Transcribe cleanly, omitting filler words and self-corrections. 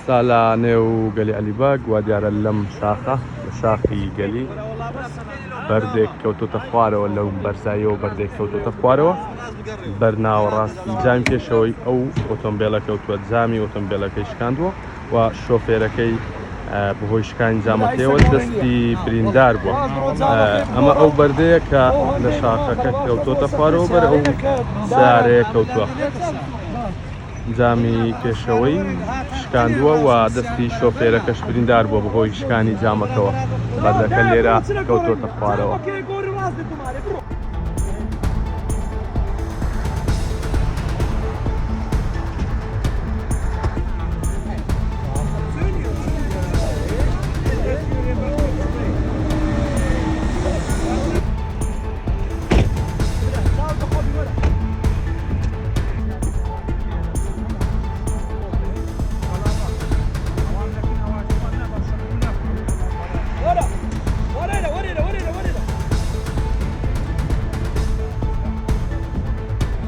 ئێستا لە نێو گەلی ئەلیبەگ وا دیارە لەم شاخە لە شاخی گەلی بەردێک کەوتۆتە خوارەوە لەو بەرزاییەوە بەردێک کەوتۆتە خوارەوە بەرناوەڕاستی جامی پێشەوەی ئەو ئۆتۆمبیلە کەوتووە جامی ئۆتۆمبیلەکەی شکاندووە و شۆفێرەکەی بەهۆی شکانی جامەکەیەوە دەستی بریندار بووە. ئەمە ئەو بەردەیە کە لە شاخەکە کەوتۆتە خوارەوە بەر ئەو سیارەیە کەوتووە جامی پێشەوەی شکاندووە و دەستی شۆفێرەکەش بریندار بووە بەهۆی شکانی جامەکەەوە بەردەکە لێرە کەوتۆتە خوارەوە.